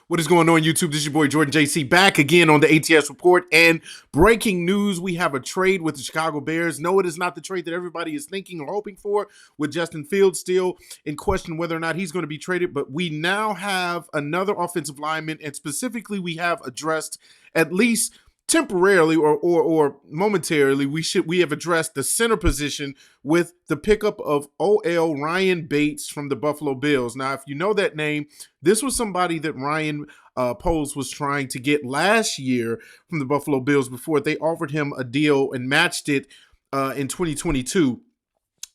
What is going on, YouTube? This is your boy Jordan JC back again on the ATS Report. And breaking news, we have a trade with the Chicago Bears. No, it is not the trade that everybody is thinking or hoping for, with Justin Fields still in question whether or not he's going to be traded. But we now have another offensive lineman, and specifically we have addressed, at least temporarily or momentarily, we have addressed the center position with the pickup of OL Ryan Bates from the Buffalo Bills. Now, if you know that name, this was somebody that Ryan Poles was trying to get last year from the Buffalo Bills before they offered him a deal and matched it in 2022.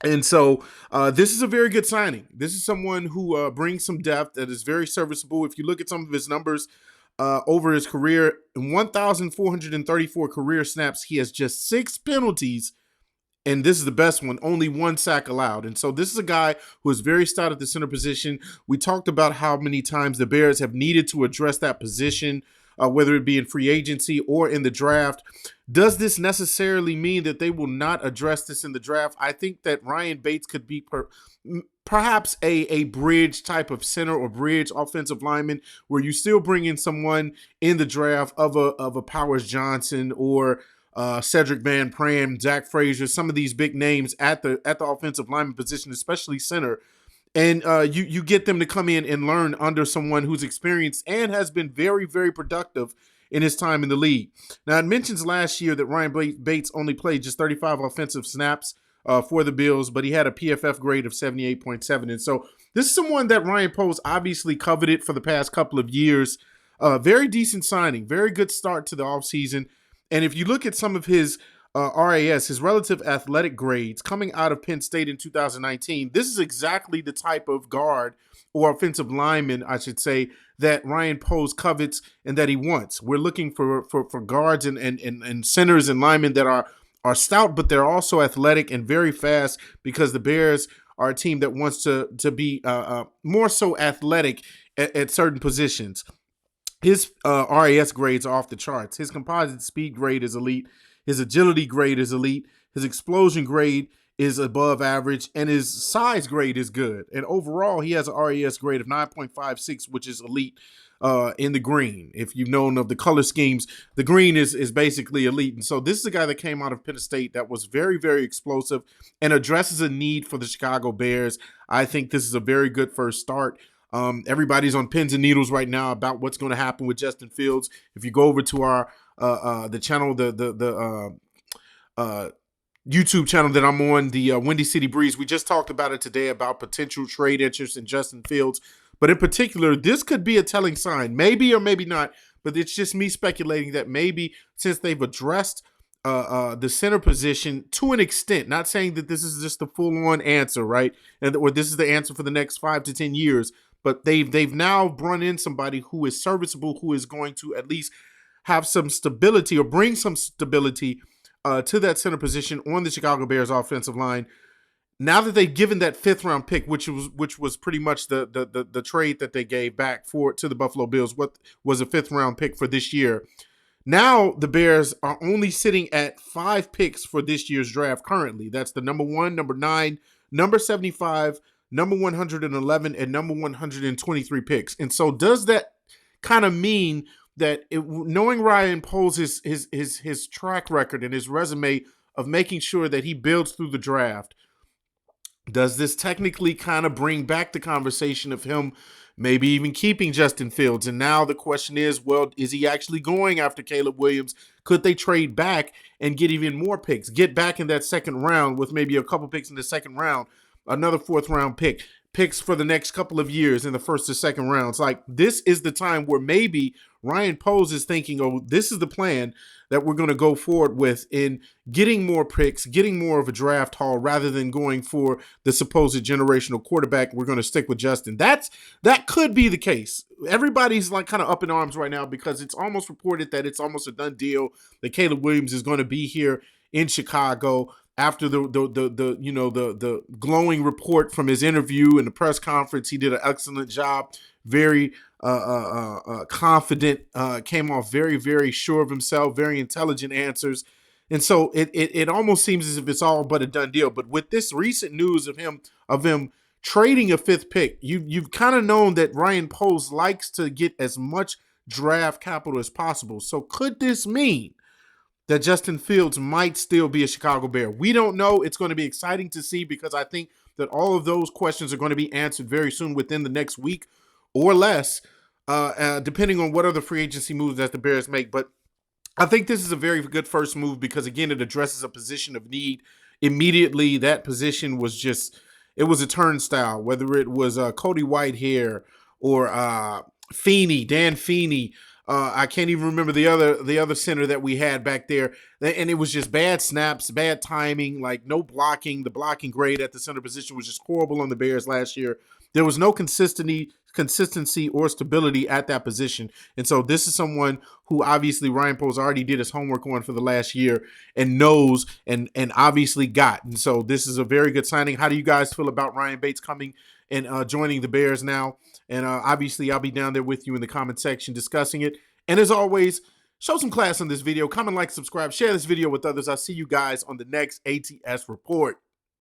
And so this is a very good signing. This is someone who brings some depth that is very serviceable. If you look at some of his numbers, over his career, in 1,434 career snaps, he has just 6 penalties, and this is the best one, only 1 sack allowed. And so this is a guy who is very stout at the center position. We talked about how many times the Bears have needed to address that position, whether it be in free agency or in the draft. Does this necessarily mean that they will not address this in the draft? I think that Ryan Bates could be perhaps a bridge type of center or bridge offensive lineman, where you still bring in someone in the draft of a Powers Johnson or Cedric Van Pram, Zach Frazier, some of these big names at the offensive lineman position, especially center. And you get them to come in and learn under someone who's experienced and has been very, very productive in his time in the league. Now, it mentions last year that Ryan Bates only played just 35 offensive snaps for the Bills, but he had a PFF grade of 78.7. And so this is someone that Ryan Poles obviously coveted for the past couple of years. Very decent signing, very good start to the offseason. And if you look at some of his RAS, his relative athletic grades coming out of Penn State in 2019, this is exactly the type of guard or offensive lineman, I should say, that Ryan Poles covets and that he wants. We're looking for guards and centers and linemen that are stout, but they're also athletic and very fast, because the Bears are a team that wants to be more so athletic at certain positions. His RAS grades are off the charts. His composite speed grade is elite. His agility grade is elite. His explosion grade is above average, and his size grade is good. And overall, he has an RAS grade of 9.56, which is elite in the green. If you've known of the color schemes, the green is basically elite. And so this is a guy that came out of Penn State that was very, very explosive and addresses a need for the Chicago Bears. I think this is a very good first start. Everybody's on pins and needles right now about what's going to happen with Justin Fields. If you go over to our the channel, the YouTube channel that I'm on, the Windy City Breeze, we just talked about it today about potential trade interest in Justin Fields. But in particular, this could be a telling sign, maybe or maybe not. But it's just me speculating that maybe, since they've addressed the center position to an extent, not saying that this is just the full-on answer, right? Or this is the answer for the next 5 to 10 years. But they've now brought in somebody who is serviceable, who is going to at least have some stability or bring some stability to that center position on the Chicago Bears offensive line. Now that they've given that 5th round pick, which was pretty much the trade that they gave back to the Buffalo Bills, what was a 5th round pick for this year. Now the Bears are only sitting at 5 picks for this year's draft currently. That's the number 1, number 9, number 75, number 111, and number 123 picks. And so does that kind of mean that knowing Ryan Poles, his track record and his resume of making sure that he builds through the draft, does this technically kind of bring back the conversation of him maybe even keeping Justin Fields? And now the question is, well, is he actually going after Caleb Williams? Could they trade back and get even more picks, get back in that 2nd round with maybe a couple picks in the 2nd round, another 4th round pick, picks for the next couple of years in the 1st or 2nd rounds? Like, this is the time where maybe Ryan Poles is thinking, oh, this is the plan that we're going to go forward with in getting more picks, getting more of a draft haul, rather than going for the supposed generational quarterback. We're going to stick with Justin. That could be the case. Everybody's like kind of up in arms right now, because it's almost reported that it's almost a done deal that Caleb Williams is going to be here in Chicago after the glowing report from his interview and the press conference. He did an excellent job, very confident, came off very, very sure of himself, very intelligent answers. And so it almost seems as if it's all but a done deal. But with this recent news of him trading a fifth pick. You've kind of known that Ryan Poles likes to get as much draft capital as possible. So could this mean that Justin Fields might still be a Chicago Bear? We don't know. It's going to be exciting to see because I think that all of those questions are going to be answered very soon within the next week or less, depending on what other free agency moves that the Bears make. But I think this is a very good first move because, again, it addresses a position of need. Immediately, that position was just, it was a turnstile, whether it was Cody Whitehair or Feeney, Dan Feeney. I can't even remember the other center that we had back there. And it was just bad snaps, bad timing, like no blocking. The blocking grade at the center position was just horrible on the Bears last year. There was no consistency or stability at that position. And so this is someone who obviously Ryan Poles already did his homework on for the last year and knows and obviously got. And so this is a very good signing. How do you guys feel about Ryan Bates coming and joining the Bears now? And obviously I'll be down there with you in the comment section discussing it. And as always, show some class on this video. Comment, like, subscribe, share this video with others. I'll see you guys on the next ATS Report.